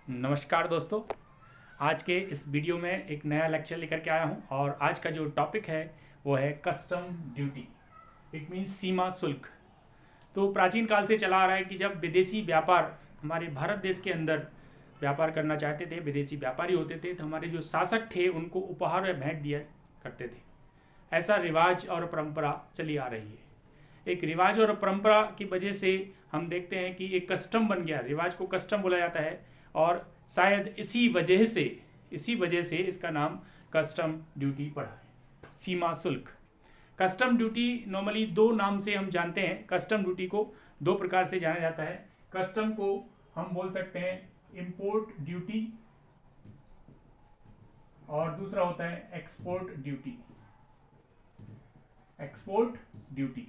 नमस्कार दोस्तों। आज के इस वीडियो में एक नया लेक्चर लेकर के आया हूं और आज का जो टॉपिक है वो है कस्टम ड्यूटी। इट मीन्स सीमा शुल्क। तो प्राचीन काल से चला आ रहा है कि जब विदेशी व्यापार हमारे भारत देश के अंदर व्यापार करना चाहते थे, विदेशी व्यापारी होते थे, तो हमारे जो शासक थे उनको उपहार या भेंट दिया करते थे। ऐसा रिवाज और परंपरा चली आ रही है। एक रिवाज और परंपरा की वजह से हम देखते हैं कि एक कस्टम बन गया। रिवाज को कस्टम बोला जाता है और शायद इसी वजह से इसका नाम कस्टम ड्यूटी पड़ा है, सीमा शुल्क। कस्टम ड्यूटी नॉर्मली दो नाम से हम जानते हैं। कस्टम ड्यूटी को दो प्रकार से जाना जाता है। कस्टम को हम बोल सकते हैं इंपोर्ट ड्यूटी और दूसरा होता है एक्सपोर्ट ड्यूटी। एक्सपोर्ट ड्यूटी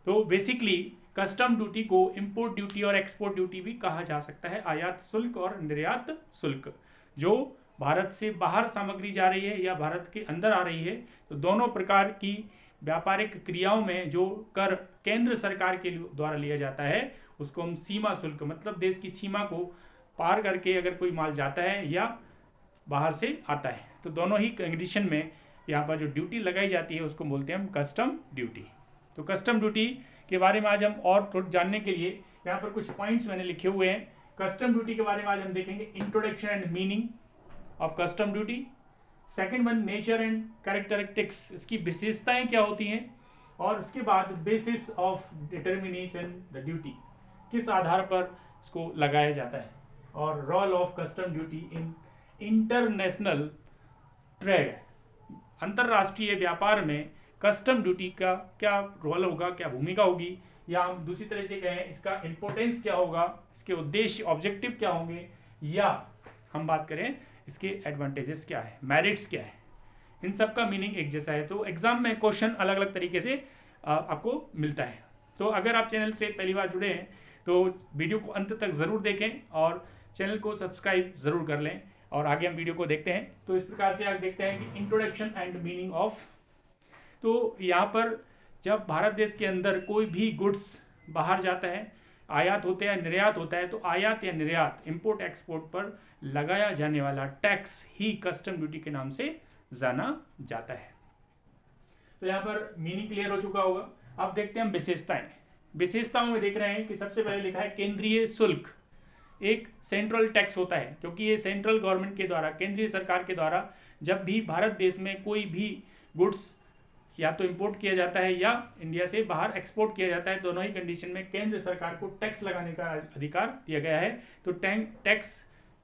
तो बेसिकली कस्टम ड्यूटी को इंपोर्ट ड्यूटी और एक्सपोर्ट ड्यूटी भी कहा जा सकता है। आयात शुल्क और निर्यात शुल्क, जो भारत से बाहर सामग्री जा रही है या भारत के अंदर आ रही है, तो दोनों प्रकार की व्यापारिक क्रियाओं में जो कर केंद्र सरकार के द्वारा लिया जाता है उसको हम सीमा शुल्क, मतलब देश की सीमा को पार करके अगर कोई माल जाता है या बाहर से आता है, तो दोनों ही कंडीशन में यहाँ पर जो ड्यूटी लगाई जाती है उसको बोलते हैं हम कस्टम ड्यूटी। तो कस्टम ड्यूटी के बारे में आज हम और जानने के लिए यहाँ पर कुछ पॉइंट्स मैंने लिखे हुए हैं। कस्टम ड्यूटी के बारे में आज हम देखेंगे introduction and meaning of custom duty. Second one, nature and characteristics, इसकी विशेषताएं क्या होती हैं, और उसके बाद basis of determination the duty, किस आधार पर इसको लगाया जाता है, और role of custom duty in international trade, अंतरराष्ट्रीय व्यापार में कस्टम ड्यूटी का क्या रोल होगा, क्या भूमिका होगी, या हम दूसरी तरह से कहें इसका इंपॉर्टेंस क्या होगा, इसके उद्देश्य ऑब्जेक्टिव क्या होंगे, या हम बात करें इसके एडवांटेजेस क्या है, मेरिट्स क्या है। इन सब का मीनिंग एक जैसा है। तो एग्जाम में क्वेश्चन अलग अलग तरीके से आपको मिलता है। तो अगर आप चैनल से पहली बार जुड़े हैं तो वीडियो को अंत तक ज़रूर देखें और चैनल को सब्सक्राइब ज़रूर कर लें, और आगे हम वीडियो को देखते हैं। तो इस प्रकार से आप देखते हैं कि इंट्रोडक्शन एंड मीनिंग ऑफ, तो यहाँ पर जब भारत देश के अंदर कोई भी गुड्स बाहर जाता है, आयात होता है, निर्यात होता है, तो आयात या निर्यात, इंपोर्ट एक्सपोर्ट पर लगाया जाने वाला टैक्स ही कस्टम ड्यूटी के नाम से जाना जाता है। तो यहाँ पर मीनिंग क्लियर हो चुका होगा। अब देखते हैं हम विशेषताएं। विशेषताओं में देख रहे हैं कि सबसे पहले लिखा है केंद्रीय शुल्क। एक सेंट्रल टैक्स होता है, क्योंकि ये सेंट्रल गवर्नमेंट के द्वारा, केंद्रीय सरकार के द्वारा जब भी भारत देश में कोई भी गुड्स या तो इंपोर्ट किया जाता है या इंडिया से बाहर एक्सपोर्ट किया जाता है, दोनों ही कंडीशन में केंद्र सरकार को टैक्स लगाने का अधिकार दिया गया है। तो टैक्स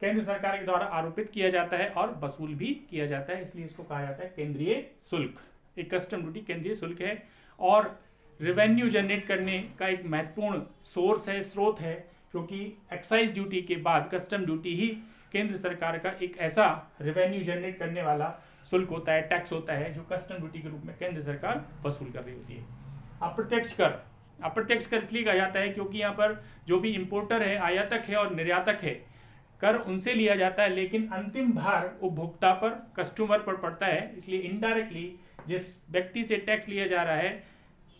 केंद्र सरकार के द्वारा आरोपित किया जाता है और वसूल भी किया जाता है, इसलिए इसको कहा जाता है केंद्रीय शुल्क। एक कस्टम ड्यूटी केंद्रीय शुल्क है और रेवेन्यू जनरेट करने का एक महत्वपूर्ण सोर्स है, स्रोत है, क्योंकि एक्साइज ड्यूटी के बाद कस्टम ड्यूटी ही केंद्र सरकार का एक ऐसा रेवेन्यू जनरेट करने वाला शुल्क होता है, टैक्स होता है, जो कस्टम ड्यूटी के रूप में केंद्र सरकार वसूल कर रही होती है। अप्रत्यक्ष कर, अप्रत्यक्ष कर इसलिए कहा जाता है क्योंकि यहाँ पर जो भी इंपोर्टर है, आयातक है और निर्यातक है, कर उनसे लिया जाता है, लेकिन अंतिम भार उपभोक्ता पर, कस्टमर पर पड़ता है। इसलिए इनडायरेक्टली जिस व्यक्ति से टैक्स लिया जा रहा है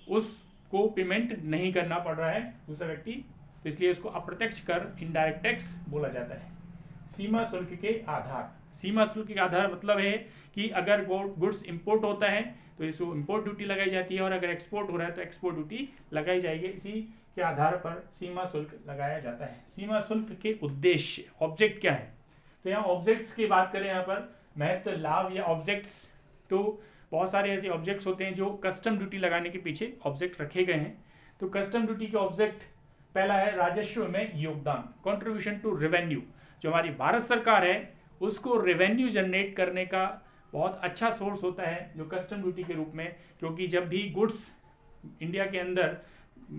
उसको पेमेंट नहीं करना पड़ रहा है दूसरा व्यक्ति, तो इसलिए उसको अप्रत्यक्ष कर, इनडायरेक्ट टैक्स बोला जाता है। सीमा शुल्क के आधार, सीमा शुल्क के आधार मतलब है कि अगर गुड्स इंपोर्ट होता है तो इसको इंपोर्ट ड्यूटी लगाई जाती है, और अगर एक्सपोर्ट हो रहा है तो एक्सपोर्ट ड्यूटी लगाई जाएगी। इसी के आधार पर सीमा शुल्क लगाया जाता है। सीमा शुल्क के उद्देश्य, ऑब्जेक्ट क्या है, तो यहाँ ऑब्जेक्ट्स की बात करें, यहाँ पर महत्व, लाभ या ऑब्जेक्ट्स, तो बहुत सारे ऐसे ऑब्जेक्ट्स होते हैं जो कस्टम ड्यूटी लगाने के पीछे ऑब्जेक्ट रखे गए हैं। तो कस्टम ड्यूटी के ऑब्जेक्ट, पहला है राजस्व में योगदान, कॉन्ट्रीब्यूशन टू रेवेन्यू। जो हमारी भारत सरकार है उसको रेवेन्यू जनरेट करने का बहुत अच्छा सोर्स होता है जो कस्टम ड्यूटी के रूप में, क्योंकि जब भी गुड्स इंडिया के अंदर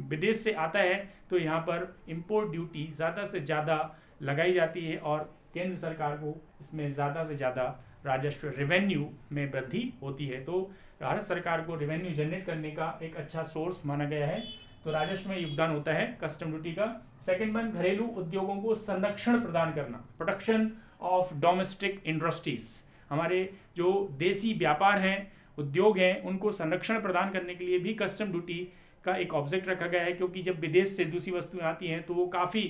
विदेश से आता है तो यहाँ पर इंपोर्ट ड्यूटी ज़्यादा से ज़्यादा लगाई जाती है और केंद्र सरकार को इसमें ज़्यादा से ज़्यादा राजस्व, रेवेन्यू में वृद्धि होती है। तो भारत सरकार को रेवेन्यू जनरेट करने का एक अच्छा सोर्स माना गया है, तो राजस्व में योगदान होता है कस्टम ड्यूटी का। सेकेंड वन, घरेलू उद्योगों को संरक्षण प्रदान करना, प्रोटेक्शन ऑफ डोमेस्टिक इंडस्ट्रीज। हमारे जो देसी व्यापार हैं, उद्योग हैं, उनको संरक्षण प्रदान करने के लिए भी कस्टम ड्यूटी का एक ऑब्जेक्ट रखा गया है, क्योंकि जब विदेश से दूसरी वस्तुएं आती हैं तो वो काफ़ी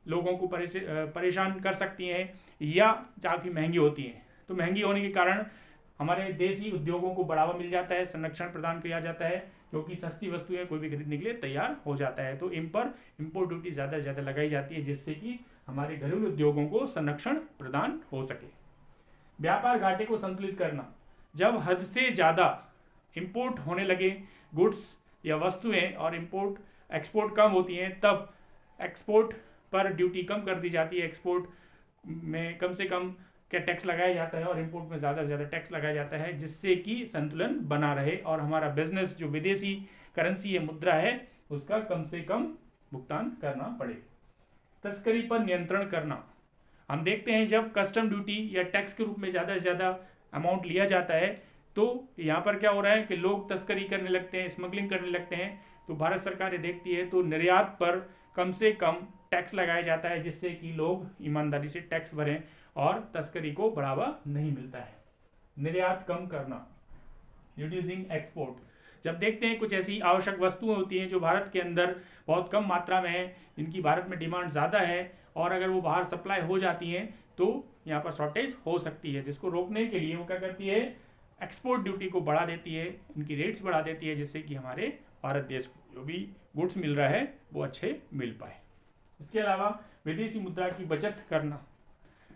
लोगों को परेशान कर सकती हैं या काफ़ी महंगी होती हैं। तो महंगी होने के कारण हमारे देसी उद्योगों को बढ़ावा मिल जाता है, संरक्षण प्रदान किया जाता है, क्योंकि सस्ती वस्तुएं कोई भी खरीदने के लिए तैयार हो जाता है। तो इन पर इम्पोर्ट ड्यूटी ज़्यादा से ज़्यादा लगाई जाती है, जिससे कि हमारे घरेलू उद्योगों को संरक्षण प्रदान हो सके। व्यापार घाटे को संतुलित करना, जब हद से ज़्यादा इंपोर्ट होने लगे गुड्स या वस्तुएं और इंपोर्ट एक्सपोर्ट कम होती हैं, तब एक्सपोर्ट पर ड्यूटी कम कर दी जाती है। एक्सपोर्ट में कम से कम क्या टैक्स लगाया जाता है और इंपोर्ट में ज़्यादा से ज़्यादा टैक्स लगाया जाता है, जिससे कि संतुलन बना रहे और हमारा बिजनेस जो विदेशी करेंसी है, मुद्रा है, उसका कम से कम भुगतान करना पड़े। तस्करी पर नियंत्रण करना, हम देखते हैं जब कस्टम ड्यूटी या टैक्स के रूप में ज़्यादा से ज़्यादा अमाउंट लिया जाता है तो यहाँ पर क्या हो रहा है कि लोग तस्करी करने लगते हैं, स्मगलिंग करने लगते हैं। तो भारत सरकार ये देखती है तो निर्यात पर कम से कम टैक्स लगाया जाता है, जिससे कि लोग ईमानदारी से टैक्स भरें और तस्करी को बढ़ावा नहीं मिलता है। निर्यात कम करना, रिड्यूसिंग एक्सपोर्ट, जब देखते हैं कुछ ऐसी आवश्यक वस्तुएं होती हैं जो भारत के अंदर बहुत कम मात्रा में है, जिनकी भारत में डिमांड ज़्यादा है और अगर वो बाहर सप्लाई हो जाती हैं तो यहाँ पर शॉर्टेज हो सकती है, जिसको रोकने के लिए वो क्या करती है, एक्सपोर्ट ड्यूटी को बढ़ा देती है, इनकी रेट्स बढ़ा देती है, जिससे कि हमारे भारत देश को जो भी गुड्स मिल रहा है वो अच्छे मिल पाए। इसके अलावा विदेशी मुद्रा की बचत करना,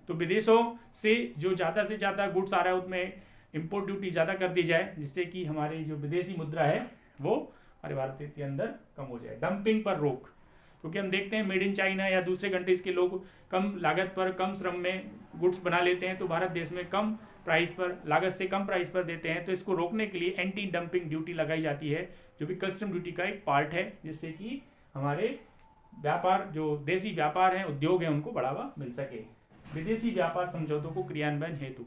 तो विदेशों से जो ज़्यादा से ज़्यादा गुड्स आ रहा है उसमें इंपोर्ट ड्यूटी ज़्यादा कर दी जाए, जिससे कि हमारी जो विदेशी मुद्रा है वो हमारे भारत देश के अंदर कम हो जाए। डंपिंग पर रोक, क्योंकि हम देखते हैं मेड इन चाइना या दूसरे कंट्रीज़ के लोग कम लागत पर कम श्रम में गुड्स बना लेते हैं, तो भारत देश में कम प्राइस पर, लागत से कम प्राइस पर देते हैं। तो इसको रोकने के लिए एंटी डंपिंग ड्यूटी लगाई जाती है, जो भी कस्टम ड्यूटी का एक पार्ट है, जिससे कि हमारे व्यापार जो देसी व्यापार हैं, उद्योग हैं, उनको बढ़ावा मिल सके। विदेशी व्यापार समझौतों को क्रियान्वयन हेतु,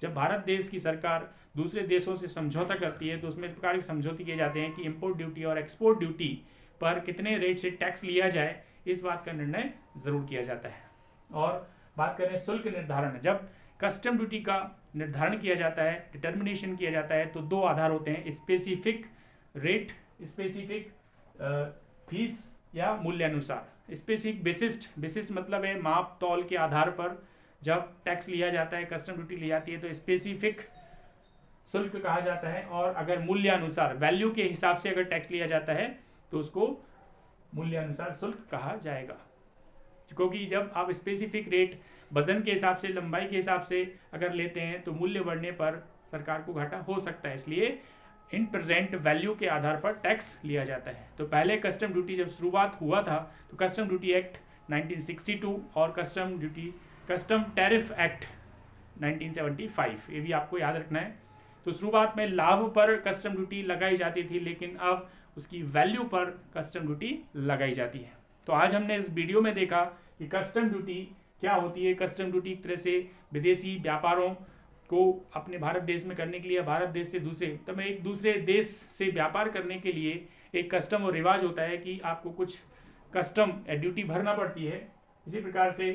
जब भारत देश की सरकार दूसरे देशों से समझौता करती है तो उसमें इस प्रकार के समझौते किए जाते हैं कि इंपोर्ट ड्यूटी और एक्सपोर्ट ड्यूटी पर कितने रेट से टैक्स लिया जाए, इस बात का निर्णय जरूर किया जाता है। और बात करें शुल्क निर्धारण, जब कस्टम ड्यूटी का निर्धारण किया जाता है, डिटर्मिनेशन किया जाता है, तो दो आधार होते हैं, स्पेसिफिक रेट, स्पेसिफिक फीस या मूल्यानुसार। स्पेसिफिक विशिष्ट मतलब है माप तौल के आधार पर जब टैक्स लिया जाता है, कस्टम ड्यूटी ली जाती है तो स्पेसिफिक शुल्क कहा जाता है। और अगर मूल्यानुसार वैल्यू के हिसाब से अगर टैक्स लिया जाता है तो उसको मूल्यानुसार शुल्क कहा जाएगा, क्योंकि जब आप स्पेसिफिक रेट वजन के हिसाब से, लंबाई के हिसाब से अगर लेते हैं तो मूल्य बढ़ने पर सरकार को घाटा हो सकता है, इसलिए इन प्रेजेंट वैल्यू के आधार पर टैक्स लिया जाता है। तो पहले कस्टम ड्यूटी जब शुरुआत हुआ था तो कस्टम ड्यूटी एक्ट 1962 और कस्टम टैरिफ एक्ट 1975, ये भी आपको याद रखना है। तो शुरुआत में लाभ पर कस्टम ड्यूटी लगाई जाती थी, लेकिन अब उसकी वैल्यू पर कस्टम ड्यूटी लगाई जाती है। तो आज हमने इस वीडियो में देखा कि कस्टम ड्यूटी क्या होती है। कस्टम ड्यूटी एक तरह से विदेशी व्यापारों को अपने भारत देश में करने के लिए, भारत देश से एक दूसरे देश से व्यापार करने के लिए एक कस्टम और रिवाज होता है कि आपको कुछ कस्टम या ड्यूटी भरना पड़ती है। इसी प्रकार से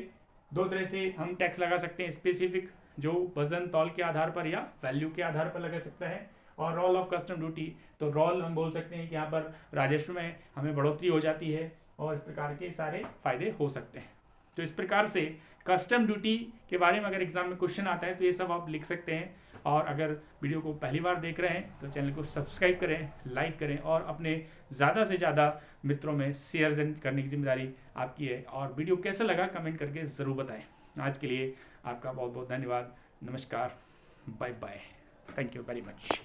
दो तरह से हम टैक्स लगा सकते हैं, स्पेसिफिक जो वजन तौल के आधार पर या वैल्यू के आधार पर लगा सकता है, और रोल ऑफ कस्टम ड्यूटी, तो रोल हम बोल सकते हैं कि यहाँ पर राजस्व में हमें बढ़ोतरी हो जाती है और इस प्रकार के सारे फायदे हो सकते हैं। तो इस प्रकार से कस्टम ड्यूटी के बारे में अगर एग्जाम में क्वेश्चन आता है तो ये सब आप लिख सकते हैं। और अगर वीडियो को पहली बार देख रहे हैं तो चैनल को सब्सक्राइब करें, लाइक करें और अपने ज़्यादा से ज़्यादा मित्रों में शेयर करने की जिम्मेदारी आपकी है। और वीडियो कैसा लगा कमेंट करके ज़रूर बताएं। आज के लिए आपका बहुत बहुत धन्यवाद। नमस्कार, bye bye, thank you very much.